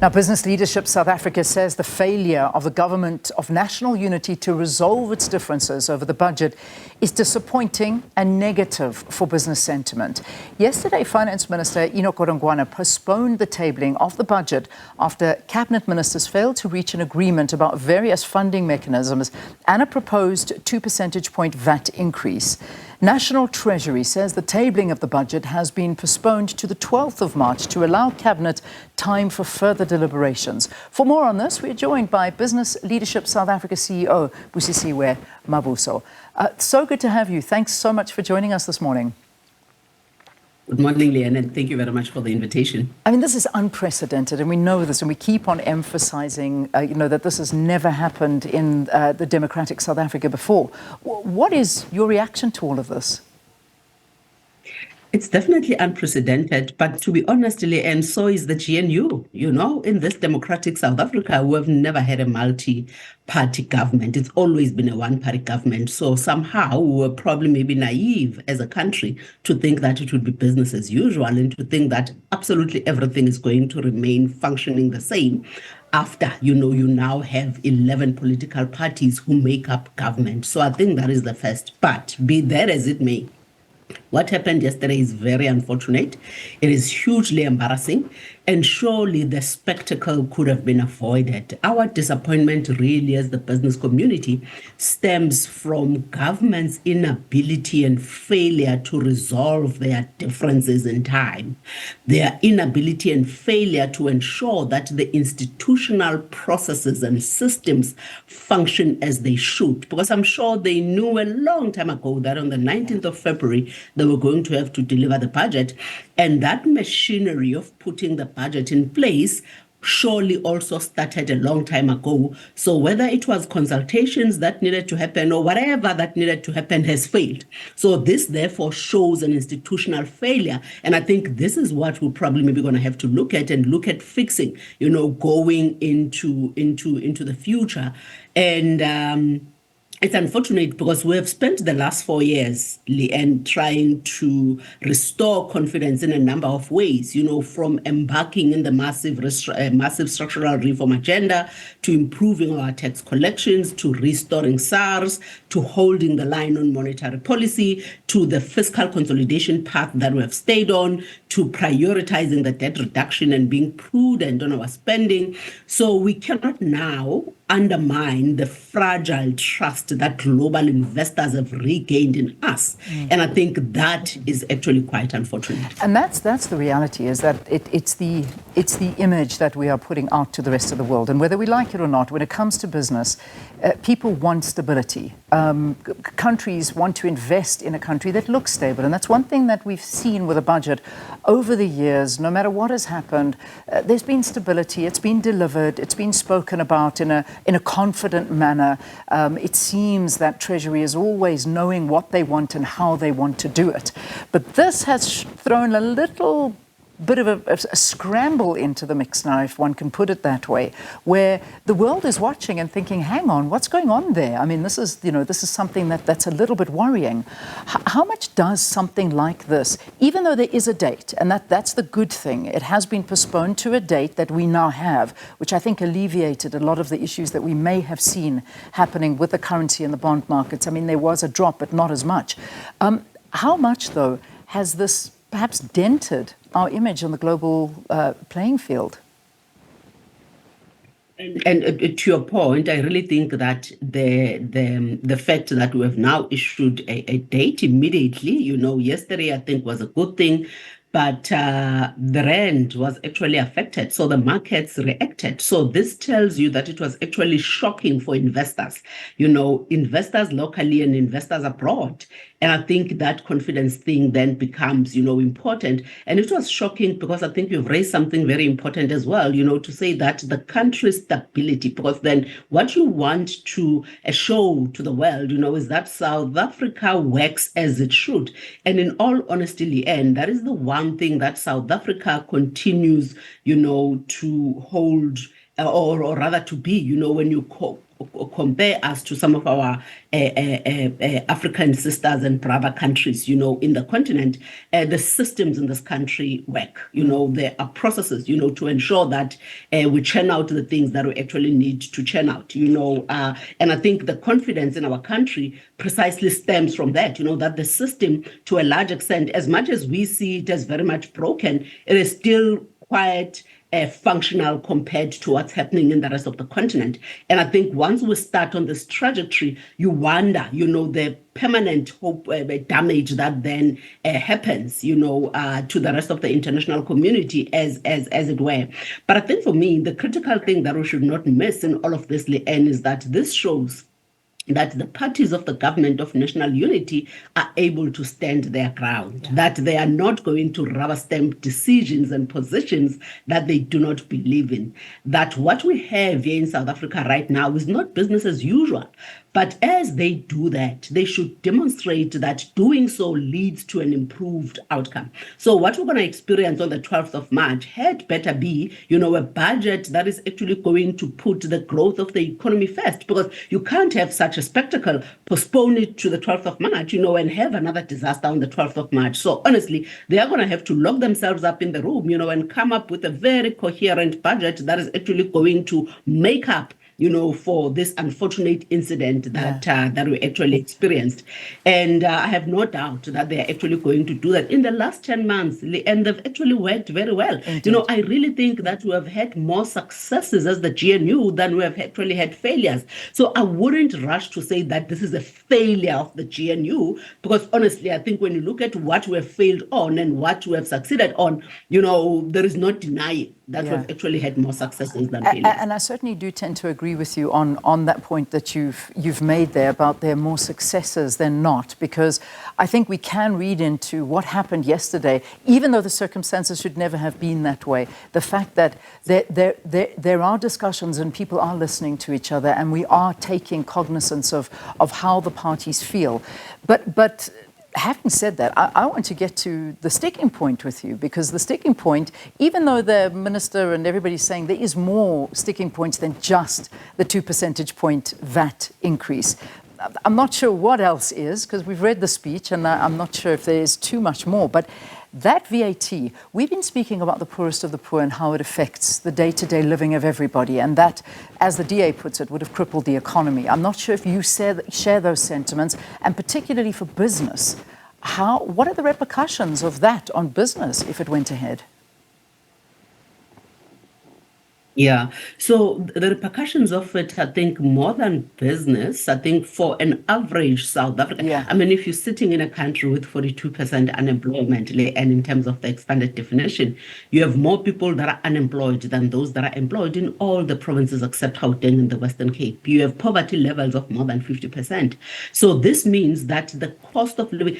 Now, Business Leadership South Africa says the failure of the government of national unity to resolve its differences over the budget is disappointing and negative for business sentiment. Yesterday, Finance Minister Enoch Godongwana postponed the tabling of the budget after cabinet ministers failed to reach an agreement about various funding mechanisms and a proposed 2 percentage point VAT increase. National Treasury says the tabling of the budget has been postponed to the 12th of March to allow Cabinet time for further deliberations. For more on this, we are joined by Business Leadership South Africa CEO Busisiwe Mavuso. So good to have you. Thanks so much for joining us this morning. Good morning, Leanne, and thank you very much for the invitation. I mean, this is unprecedented, and we know this, and we keep on emphasizing, that this has never happened in the democratic South Africa before. What is your reaction to all of this? It's definitely unprecedented, but to be honest, Leanne, so is the GNU. In this democratic South Africa, we have never had a multi-party government. It's always been a one-party government. So somehow we were probably maybe naive as a country to think that it would be business as usual and to think that absolutely everything is going to remain functioning the same after, you now have 11 political parties who make up government. So I think that is the first. But be that as it may, what happened yesterday is very unfortunate. It is hugely embarrassing, and surely the spectacle could have been avoided. Our disappointment really as the business community stems from government's inability and failure to resolve their differences in time. Their inability and failure to ensure that the institutional processes and systems function as they should. Because I'm sure they knew a long time ago that on the 19th of February, they were going to have to deliver the budget. And that machinery of putting the budget in place surely also started a long time ago. So whether it was consultations that needed to happen or whatever that needed to happen has failed. So this therefore shows an institutional failure. And I think this is what we're probably maybe going to have to look at fixing, going into the future. And it's unfortunate because we have spent the last 4 years, Leanne, trying to restore confidence in a number of ways, from embarking in the massive structural reform agenda, to improving our tax collections, to restoring SARS, to holding the line on monetary policy, to the fiscal consolidation path that we have stayed on, to prioritizing the debt reduction and being prudent on our spending. So we cannot now undermine the fragile trust that global investors have regained in us. And I think that is actually quite unfortunate. And that's the reality, is that it's the image that we are putting out to the rest of the world. And whether we like it or not, when it comes to business, people want stability. Countries want to invest in a country that looks stable. And that's one thing that we've seen with the budget over the years. No matter what has happened, there's been stability. It's been delivered. It's been spoken about in a confident manner. It seems that Treasury is always knowing what they want and how they want to do it. But this has thrown a little bit of a scramble into the mix now, if one can put it that way, where the world is watching and thinking, hang on, what's going on there? I mean, this is something that's a little bit worrying. How much does something like this, even though there is a date, and that's the good thing, it has been postponed to a date that we now have, which I think alleviated a lot of the issues that we may have seen happening with the currency and the bond markets. I mean, there was a drop, but not as much. How much, though, has this perhaps dented our image on the global playing field? And to your point, I really think that the fact that we have now issued a date immediately, yesterday I think was a good thing, but the rand was actually affected, so the markets reacted. So this tells you that it was actually shocking for investors, investors locally and investors abroad. And I think that confidence thing then becomes, important. And it was shocking because I think you've raised something very important as well, to say that the country's stability, because then what you want to show to the world, is that South Africa works as it should. And in all honesty, Leanne, that is the one thing that South Africa continues, to hold, or rather to be, when you compare us to some of our African sisters and brother countries, in the continent, the systems in this country work. There are processes, to ensure that we churn out the things that we actually need to churn out, and I think the confidence in our country precisely stems from that, that the system, to a large extent, as much as we see it as very much broken, it is still quite functional compared to what's happening in the rest of the continent. And I think once we start on this trajectory, you wonder, the permanent damage that then happens, to the rest of the international community, as it were. But I think for me, the critical thing that we should not miss in all of this, Leanne, is that this shows that the parties of the government of national unity are able to stand their ground, that they are not going to rubber stamp decisions and positions that they do not believe in, that what we have here in South Africa right now is not business as usual. But as they do that, they should demonstrate that doing so leads to an improved outcome. So what we're going to experience on the 12th of March had better be, a budget that is actually going to put the growth of the economy first, because you can't have such a spectacle, postpone it to the 12th of March, and have another disaster on the 12th of March. So honestly, they are going to have to lock themselves up in the room, and come up with a very coherent budget that is actually going to make up for this unfortunate incident that we actually experienced. And I have no doubt that they're actually going to do that in the last 10 months, and they've actually worked very well. Indeed. I really think that we have had more successes as the GNU than we have actually had failures. So I wouldn't rush to say that this is a failure of the GNU, because honestly, I think when you look at what we have failed on and what we have succeeded on, there is no denying that we've actually had more successes than failures. And I certainly do tend to agree with you on that point that you've made there about there are more successes than not, because I think we can read into what happened yesterday, even though the circumstances should never have been that way. The fact that there are discussions and people are listening to each other, and we are taking cognizance of how the parties feel. But having said that, I want to get to the sticking point with you, because the sticking point, even though the minister and everybody's saying there is more sticking points than just the 2 percentage point VAT increase, I'm not sure what else is, because we've read the speech and I'm not sure if there is too much more. But that VAT, we've been speaking about the poorest of the poor and how it affects the day-to-day living of everybody, and that, as the DA puts it, would have crippled the economy. I'm not sure if you share those sentiments, and particularly for business. What are the repercussions of that on business if it went ahead? Yeah, so the repercussions of it, I think, more than business, I think for an average South African, if you're sitting in a country with 42% unemployment, and in terms of the expanded definition, you have more people that are unemployed than those that are employed in all the provinces except Gauteng in the Western Cape. You have poverty levels of more than 50%. So this means that the cost of living,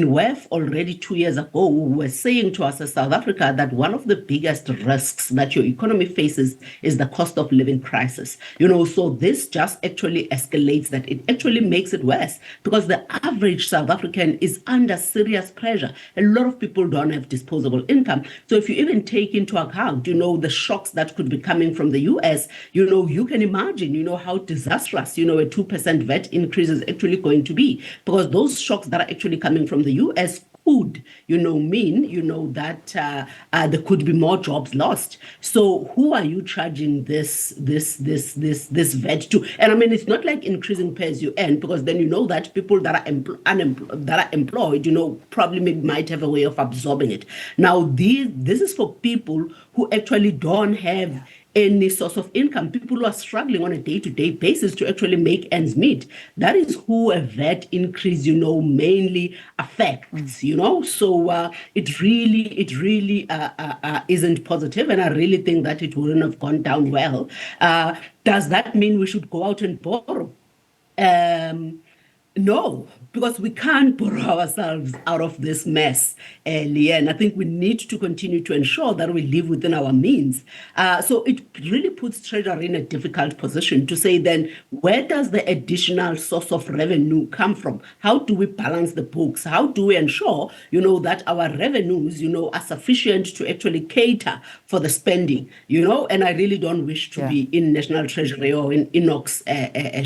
we've already 2 years ago, we were saying to us as South Africa that one of the biggest risks that your economy faces is the cost of living crisis. So this just actually escalates that. It actually makes it worse, because the average South African is under serious pressure. A lot of people don't have disposable income. So if you even take into account, the shocks that could be coming from the US, you can imagine, how disastrous, a 2% VAT increase is actually going to be, because those shocks that are actually coming from the US could, mean, that there could be more jobs lost. So who are you charging this VAT to? And it's not like increasing pay as you earn, because then that people that are employed, probably might have a way of absorbing it. Now, this is for people who actually don't have any source of income, people who are struggling on a day-to-day basis to actually make ends meet. That is who a VAT increase, mainly affects, So it really isn't positive, and I really think that it wouldn't have gone down well. Does that mean we should go out and borrow? No, because we can't borrow ourselves out of this mess, Leanne. I think we need to continue to ensure that we live within our means. So it really puts Treasury in a difficult position to say then, where does the additional source of revenue come from? How do we balance the books? How do we ensure, that our revenues, are sufficient to actually cater for the spending, And I really don't wish to be in National Treasury or in Enoch's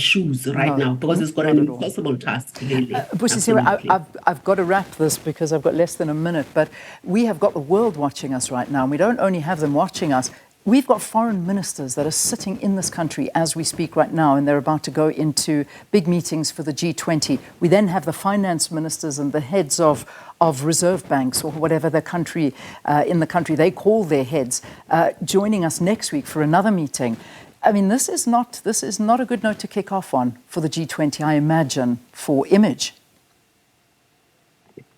shoes right now, because it's got an impossible task, really. Busisiwe, I've got to wrap this because I've got less than a minute, but we have got the world watching us right now. And we don't only have them watching us, we've got foreign ministers that are sitting in this country as we speak right now, and they're about to go into big meetings for the G20. We then have the finance ministers and the heads of reserve banks or whatever the country, in the country they call their heads, joining us next week for another meeting. I mean, this is not a good note to kick off on for the G20, I imagine, for image.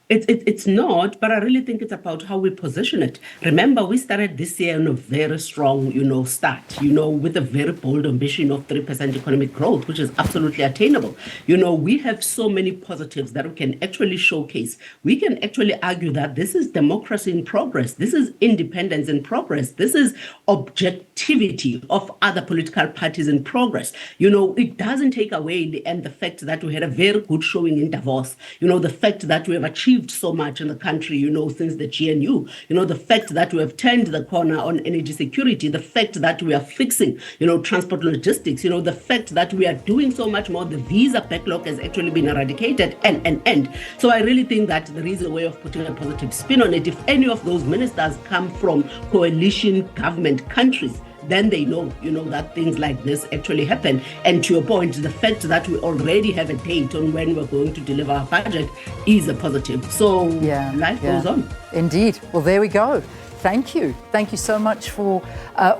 It's not, but I really think it's about how we position it. Remember, we started this year on a very strong, start, with a very bold ambition of 3% economic growth, which is absolutely attainable. We have so many positives that we can actually showcase. We can actually argue that this is democracy in progress. This is independence in progress. This is objectivity of other political parties in progress. It doesn't take away the fact that we had a very good showing in Davos. The fact that we have achieved so much in the country, since the GNU, the fact that we have turned the corner on energy security, the fact that we are fixing, transport logistics, the fact that we are doing so much more, the visa backlog has actually been eradicated, and. So I really think that there is a way of putting a positive spin on it. If any of those ministers come from coalition government countries, then they know, that things like this actually happen. And to your point, the fact that we already have a date on when we're going to deliver our budget is a positive. So life goes on. Indeed. Well, there we go. Thank you. Thank you so much for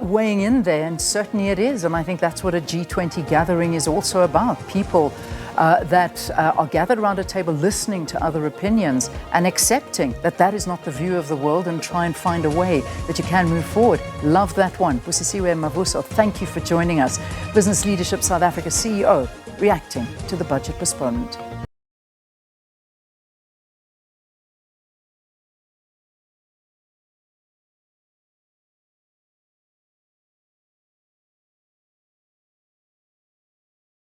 weighing in there. And certainly it is. And I think that's what a G20 gathering is also about. People that are gathered around a table listening to other opinions and accepting that that is not the view of the world, and try and find a way that you can move forward. Love that one. Busisiwe and Mavuso, thank you for joining us. Business Leadership South Africa CEO reacting to the budget postponement.